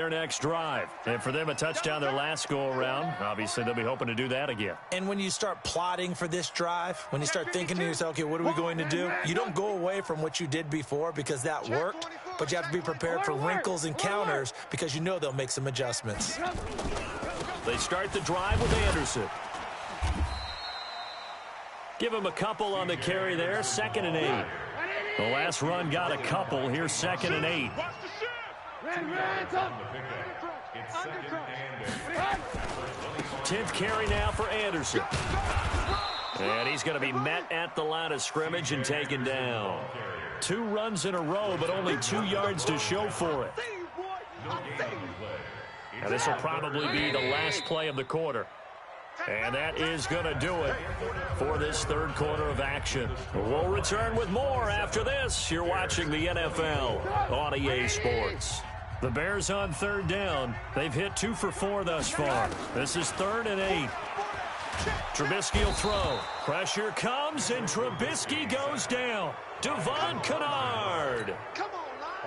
their next drive. And for them, a touchdown their last go-around. Obviously, they'll be hoping to do that again. And when you start plotting for this drive, when you start thinking to yourself, okay, what are we going to do? You don't go away from what you did before because that worked, but you have to be prepared for wrinkles and counters because you know they'll make some adjustments. They start the drive with Anderson. Give him a couple on the carry there, 2nd and 8. The last run got a couple. Here's 2nd and 8. 10th carry now for Anderson. And he's going to be met at the line of scrimmage and taken down. 2 runs in a row, but only 2 yards to show for it. And this will probably be the last play of the quarter. And that is going to do it for this third quarter of action. We'll return with more after this. You're watching the NFL on EA Sports. The Bears on 3rd down. They've hit 2 for 4 thus far. This is 3rd and 8. Trubisky will throw. Pressure comes, and Trubisky goes down. Devon Kennard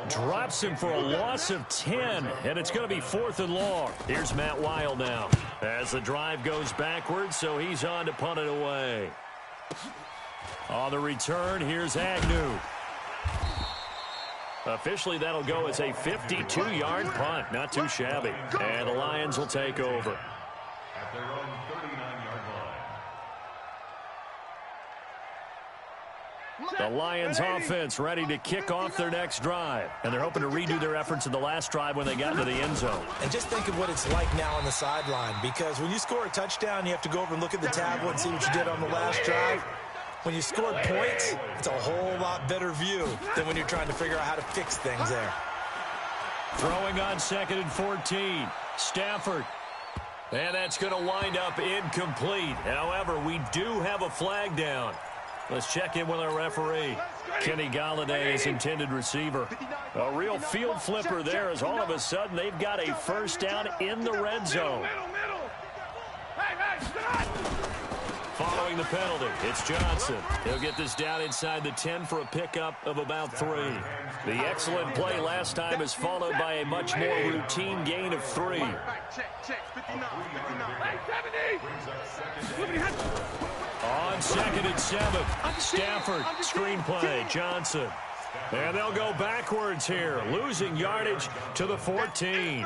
drops him for a loss of 10, and it's going to be 4th and long. Here's Matt Weil now as the drive goes backwards, so he's on to punt it away. On the return, here's Agnew. Officially, that'll go as a 52-yard punt. Not too shabby. And the Lions will take over. At their own 39-yard line. The Lions offense ready to kick off their next drive. And they're hoping to redo their efforts in the last drive when they got into the end zone. And just think of what it's like now on the sideline, because when you score a touchdown, you have to go over and look at the tablet and see what you did on the last drive. When you score points, it's a whole lot better view than when you're trying to figure out how to fix things there. Throwing on 2nd and 14. Stafford. And that's going to wind up incomplete. However, we do have a flag down. Let's check in with our referee. Kenny Galladay is intended receiver. A real field flipper there as all of a sudden they've got a first down in the red zone. Following the penalty, it's Johnson. He'll get this down inside the 10 for a pickup of about 3. The excellent play last time is followed by a much more routine gain of 3. On 2nd and 7, Stafford, screenplay, Johnson. And they'll go backwards here, losing yardage to the 14.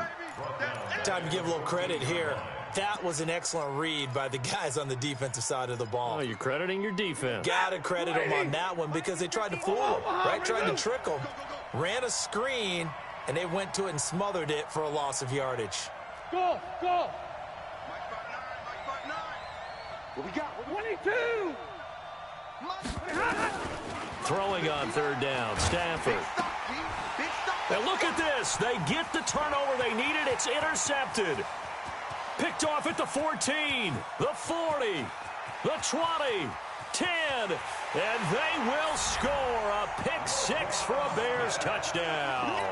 Time to give a little credit here. That was an excellent read by the guys on the defensive side of the ball. Oh, you're crediting your defense. Got to credit them on that one because they tried to fool them, right? Tried to trick them. Ran a screen, and they went to it and smothered it for a loss of yardage. Go! What we got? 22! Throwing on 3rd down, Stafford. Now look at this. They get the turnover they needed. It's intercepted. Picked off at the 14, the 40, the 20, 10, and they will score a pick 6 for a Bears touchdown.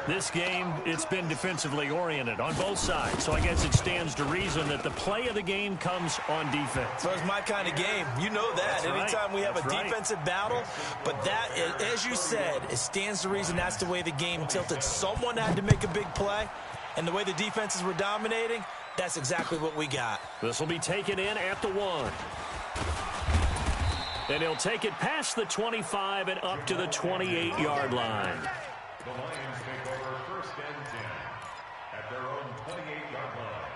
This game, it's been defensively oriented on both sides, so I guess it stands to reason that the play of the game comes on defense. So it's my kind of game. You know that. That's anytime right. we have That's a defensive battle, but that, as you said, it stands to reason that's the way the game tilted. Someone had to make a big play, and the way the defenses were dominating, that's exactly what we got. This will be taken in at the 1. And he'll take it past the 25 and up to the 28-yard line. The Lions take over 1st and 10 at their own 28-yard line.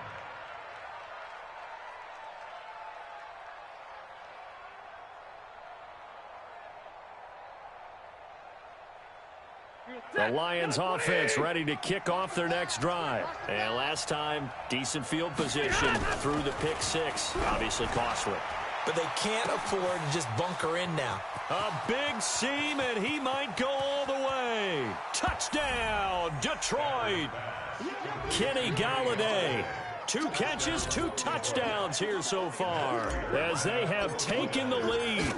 The Lions offense ready to kick off their next drive. And last time, decent field position through the pick 6. Obviously costly. But they can't afford to just bunker in now. A big seam, and he might go all the way. Touchdown, Detroit. Kenny Galladay. 2 catches, 2 touchdowns here so far as they have taken the lead.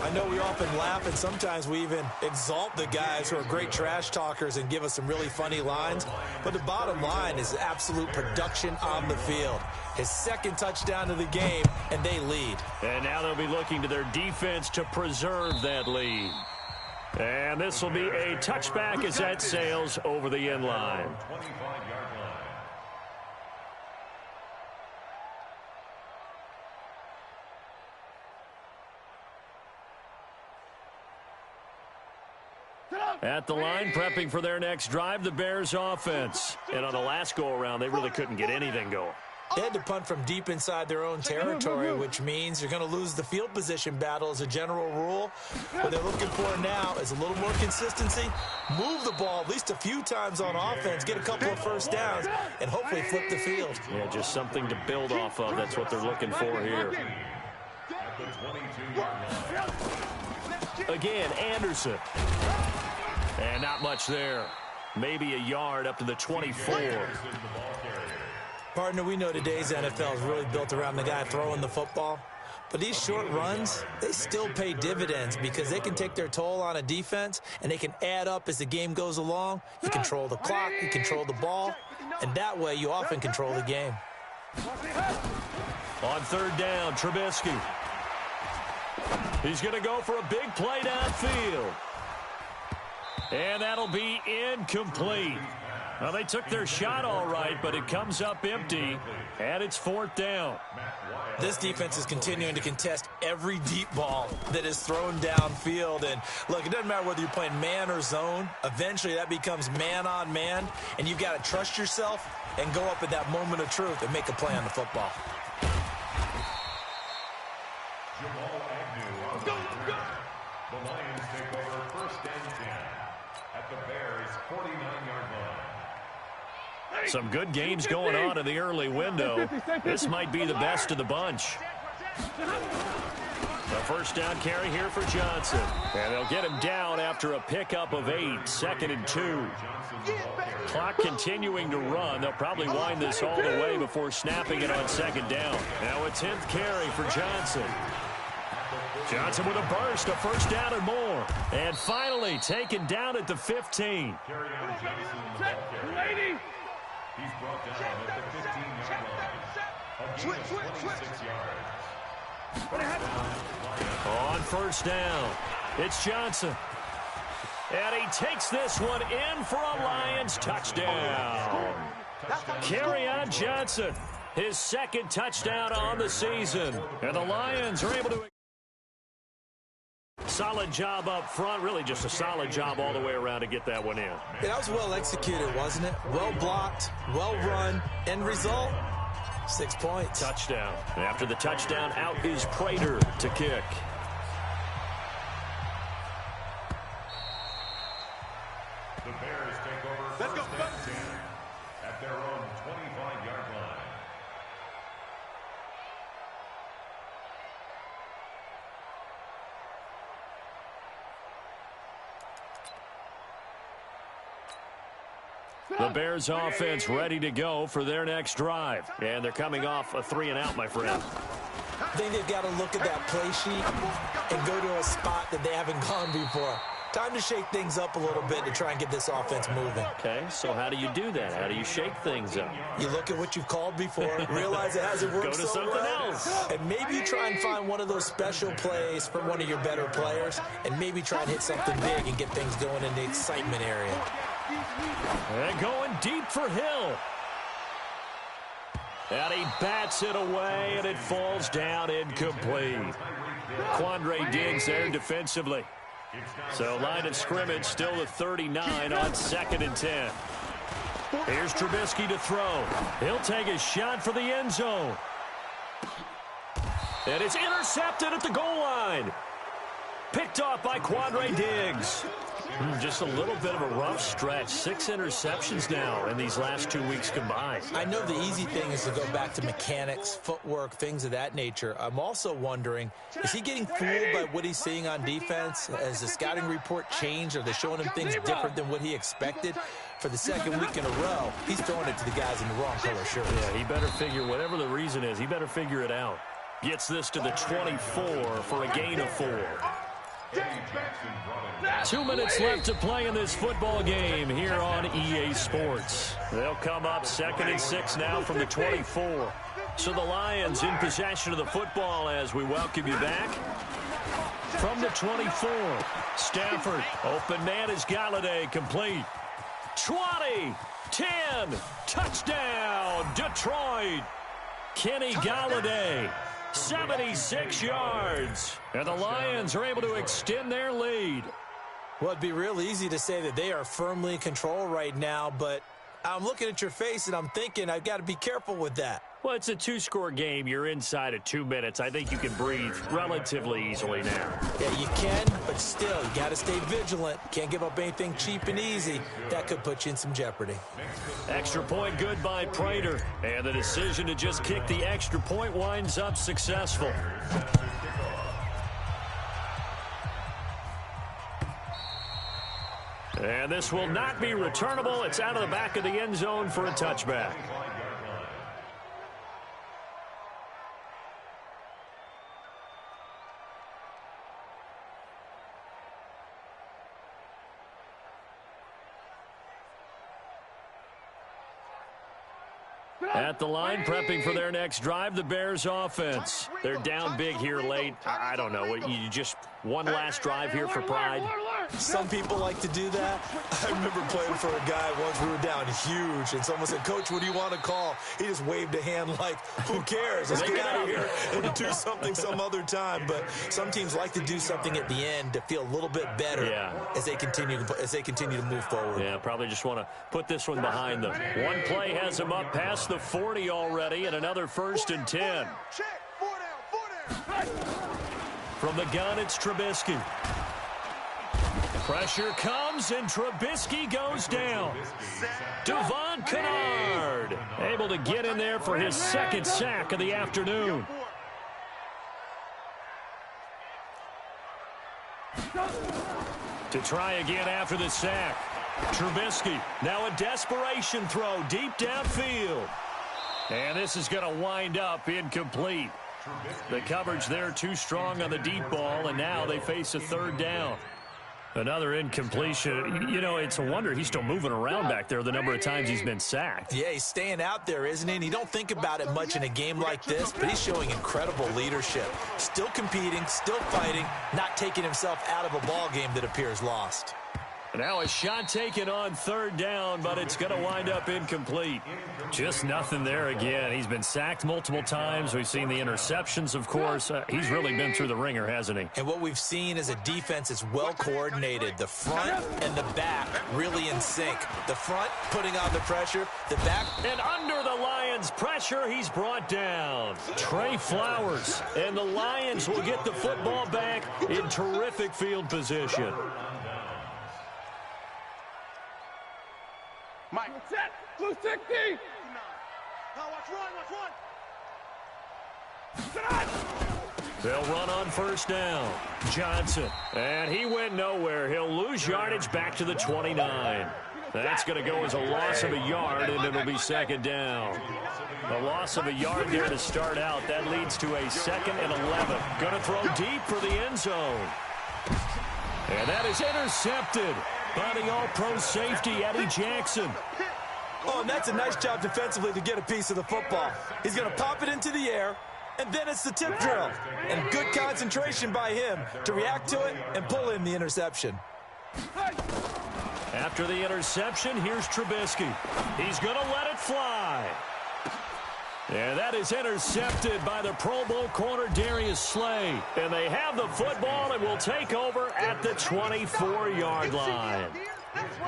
I know we often laugh, and sometimes we even exalt the guys who are great trash talkers and give us some really funny lines. But the bottom line is absolute production on the field. His 2nd touchdown of the game, and they lead. And now they'll be looking to their defense to preserve that lead. And this will be a touchback as that sails over the end line. 25-yard line. At the line, prepping for their next drive, the Bears offense. And on the last go-around, they really couldn't get anything going. They had to punt from deep inside their own territory, which means you're going to lose the field position battle as a general rule. What they're looking for now is a little more consistency, move the ball at least a few times on offense, get a couple of first downs, and hopefully flip the field. Yeah, just something to build off of. That's what they're looking for here. At the 22-yard line. Again, Anderson. And not much there. Maybe a yard up to the 24. Partner, we know today's NFL is really built around the guy throwing the football. But these short runs, they still pay dividends because they can take their toll on a defense, and they can add up as the game goes along. You control the clock, you control the ball, and that way you often control the game. On third down, Trubisky. He's going to go for a big play downfield. And that'll be incomplete. Well, they took their shot all right, but it comes up empty, and it's fourth down. This defense is continuing to contest every deep ball that is thrown downfield. And, look, it doesn't matter whether you're playing man or zone. Eventually, that becomes man-on-man, and you've got to trust yourself and go up at that moment of truth and make a play on the football. The Lions take over first and 10 at the Bears' 49-yard line. Some good games going on in the early window. This might be the best of the bunch. The first down carry here for Johnson. And they'll get him down after a pickup of 8, 2nd and 2. Clock continuing to run. They'll probably wind this all the way before snapping it on second down. Now a 10th carry for Johnson. Johnson with a burst, a first down and more. And finally taken down at the 15. Carry on Johnson in the ball carrier. He's brought down at the 15-yard line. A gain of 26 yards. On first down, it's Johnson. And he takes this one in for a Lions touchdown. Carry on Johnson, his second touchdown on the season. And the Lions are able to... Solid job up front, really just a solid job all the way around to get that one in. Yeah, that was well executed, wasn't it? Well blocked, well run, end result, 6 points. Touchdown. After the touchdown, out is Prater to kick. The Bears take over first and 10 at their own 25-yard line. The Bears offense ready to go for their next drive. And they're coming off a 3-and-out, my friend. I think they've got to look at that play sheet and go to a spot that they haven't gone before. Time to shake things up a little bit to try and get this offense moving. Okay, so how do you do that? How do you shake things up? You look at what you've called before, realize it hasn't worked Go to so something well, else. and maybe you try and find one of those special plays from one of your better players, and maybe try and hit something big and get things going in the excitement area. And going deep for Hill. And he bats it away, and it falls down incomplete. Quandre Diggs there defensively. So line of scrimmage still the 39 on 2nd and 10. Here's Trubisky to throw. He'll take a shot for the end zone. And it's intercepted at the goal line. Picked off by Quandre Diggs. Just a little bit of a rough stretch. 6 interceptions now in these last 2 weeks combined. I know the easy thing is to go back to mechanics, footwork, things of that nature. I'm also wondering, is he getting fooled by what he's seeing on defense? Has the scouting report changed? Are they showing him things different than what he expected? For the second week in a row, he's throwing it to the guys in the wrong color shirts. Yeah, he better figure, whatever the reason is, he better figure it out. Gets this to the 24 for a gain of 4. 2 minutes left to play in this football game here on EA Sports. They'll come up 2nd and 6 now from the 24. So the Lions in possession of the football as we welcome you back. from the 24. Stafford, open man is G.O.A.T, complete. 20, 10, touchdown, Detroit. Kenny G.O.A.T, 76 yards. And the Lions are able to extend their lead. Well, it'd be real easy to say that they are firmly in control right now, but I'm looking at your face and I'm thinking I've got to be careful with that. Well, it's a two-score game. You're inside of 2 minutes. I think you can breathe relatively easily now. Yeah, you can, but still, you got to stay vigilant. Can't give up anything cheap and easy. That could put you in some jeopardy. Extra point good by Prater. And the decision to just kick the extra point winds up successful. And this will not be returnable. It's out of the back of the end zone for a touchback. At the line, prepping for their next drive, the Bears offense. They're down big here late. I don't know. You just one last drive here for pride? Some people like to do that. I remember playing for a guy once. We were down huge, and someone said, "Coach, what do you want to call?" He just waved a hand like, "Who cares? Let's get out of here and do something some other time." But some teams like to do something at the end to feel a little bit better as they continue to move forward. Yeah, probably just want to put this one behind them. One play has them up past the 40 already, and another 1st and 10. From the gun, it's Trubisky. Pressure comes, and Trubisky goes down. Devon Kennard able to get in there for his second sack of the afternoon. To try again after the sack. Trubisky, now a desperation throw deep downfield. And this is going to wind up incomplete. The coverage there too strong on the deep ball, and now they face a 3rd down. Another incompletion. You know, it's a wonder he's still moving around back there the number of times he's been sacked. Yeah, he's staying out there, isn't he? And you don't think about it much in a game like this, but he's showing incredible leadership. Still competing, still fighting, not taking himself out of a ball game that appears lost. Now a shot taken on 3rd down, but it's going to wind up incomplete. Just nothing there again. He's been sacked multiple times. We've seen the interceptions, of course. He's really been through the ringer, hasn't he? And what we've seen is a defense that's well coordinated. The front and the back really in sync. The front putting on the pressure. The back. And under the Lions' pressure, he's brought down. Trey Flowers. And the Lions will get the football back in terrific field position. Mike, set, blue 60. Now watch run. They'll run on 1st down. Johnson, and he went nowhere. He'll lose yardage back to the 29. That's going to go as a loss of a yard, and it'll be 2nd down. A loss of a yard there to start out. That leads to a 2nd and 11. Going to throw deep for the end zone. And that is intercepted by the all-pro safety, Eddie Jackson. Oh, and that's a nice job defensively to get a piece of the football. He's going to pop it into the air, and then it's the tip drill. And good concentration by him to react to it and pull in the interception. After the interception, here's Trubisky. He's going to let it fly. And that is intercepted by the Pro Bowl corner, Darius Slay. And they have the football and will take over at the 24-yard line.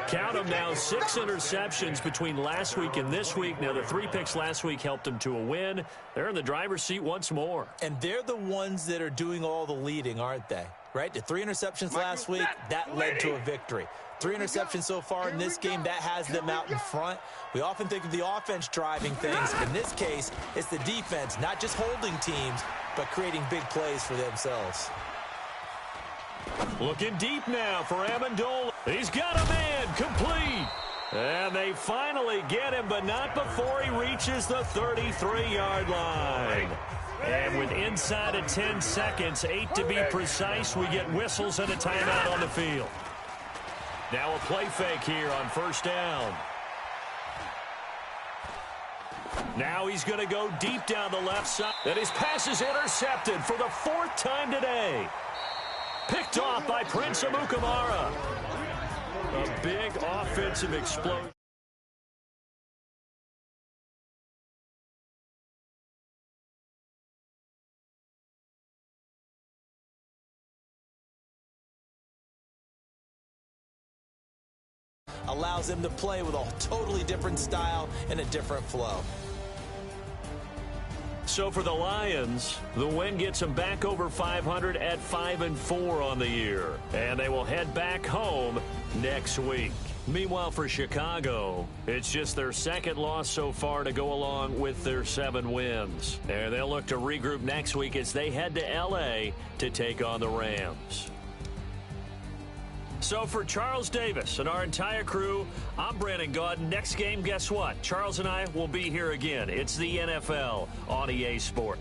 Count them now, 6 interceptions between last week and this week. Now, the 3 picks last week helped them to a win. They're in the driver's seat once more. And they're the ones that are doing all the leading, aren't they? Right? The 3 interceptions last week, that led to a victory. 3 interceptions so far in this game, that has them out in front. We often think of the offense driving things. In this case, it's the defense, not just holding teams, but creating big plays for themselves. Looking deep now for Amendola. He's got a man, complete. And they finally get him, but not before he reaches the 33-yard line. And with inside of 10 seconds, 8 to be precise, we get whistles and a timeout on the field. Now a play fake here on 1st down. Now he's going to go deep down the left side. And his pass is intercepted for the 4th time today. Picked off by Prince Amukamara. A big offensive explosion. Allows him to play with a totally different style and a different flow. So for the Lions, the win gets them back over 500 at 5-4 on the year. And they will head back home next week. Meanwhile, for Chicago, it's just their second loss so far to go along with their 7 wins. And they'll look to regroup next week as they head to L.A. to take on the Rams. So for Charles Davis and our entire crew, I'm Brandon Gaudin. Next game, guess what? Charles and I will be here again. It's the NFL on EA Sport.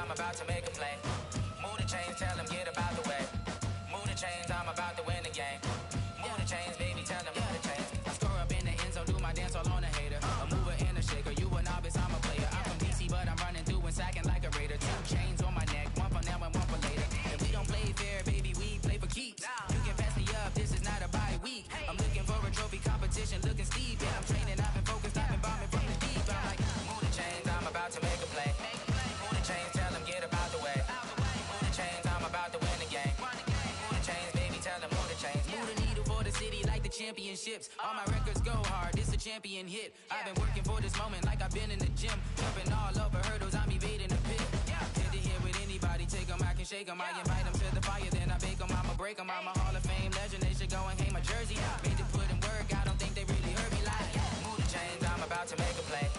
I'm about to make a play. Move the chains, tell them get about the way. Move the chains, I'm about to win the game. Move the chains, baby, tell them move the chains. I score up in the end zone, do my dance all on a hater. A mover and a shaker, you a novice, I'm a player. I'm from DC, but I'm running through and sacking like a raider. 2 chains on my neck, one for now and one for later. If we don't play fair, baby, we play for keeps. You can pass me up, this is not a bye week. I'm looking for a trophy competition, looking steep. Yeah, I'm training, I've been focused, I've been bombing from the deep. I'm like, move the chains, I'm about to make a play. Move the chains, tell them get about the way. Move the chains, I'm about to win the game. Move the chains, baby, tell them move the chains. Move the needle for the city like the championships. All my records go hard, this a champion hit. I've been working for this moment like I've been in the gym. Jumping all over hurdles, I'm evading the pit. Tend to hear with anybody. Anybody take them, I can shake them. I invite them to the fire, then I bake them. I'ma break them. I'm a Hall of Fame legend. They should go and hang my jersey. Made to put in work. I don't think they really heard me like. Move the chains, I'm about to make a play.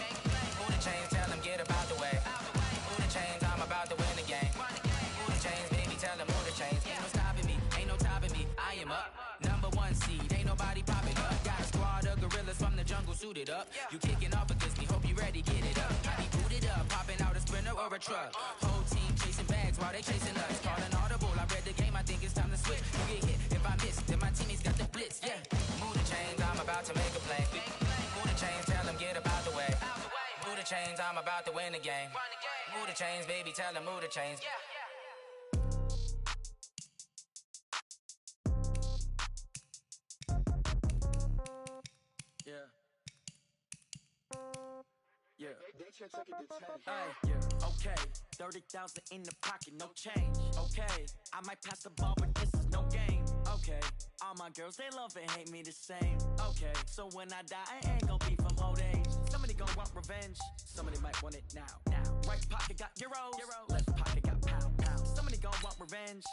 Move the chains, tell them get about the way. Move the chains, I'm about to win the game. Move the chains, baby, tell them move the chains. Ain't no stopping me, ain't no topping me. I am up, #1 seed. Ain't nobody popping up. Got a squad of gorillas from the jungle suited up. You kicking off against me, hope you ready, get it up. I be booted up, popping out a Sprinter or a truck. Whole team chasing bags while they chasing us. Calling audible, I read the game, I think it's time to switch. You get hit, if I miss, then my teammates got the blitz, yeah. Move the chains, I'm about to make a play. Move the chains, tell them get about the way. Move the chains, I'm about to win the game. Move the chains, baby, tell them move the chains. Yeah. Yeah. Yeah. Okay. 30,000 in the pocket, no change. Okay. I might pass the ball, but this is no game. Okay. All my girls, they love and hate me the same. Okay. So when I die, I ain't gon' be from old age. Somebody gon' want revenge. Somebody might want it now. Right pocket got euros. Left pocket got pound. Somebody gon' want revenge.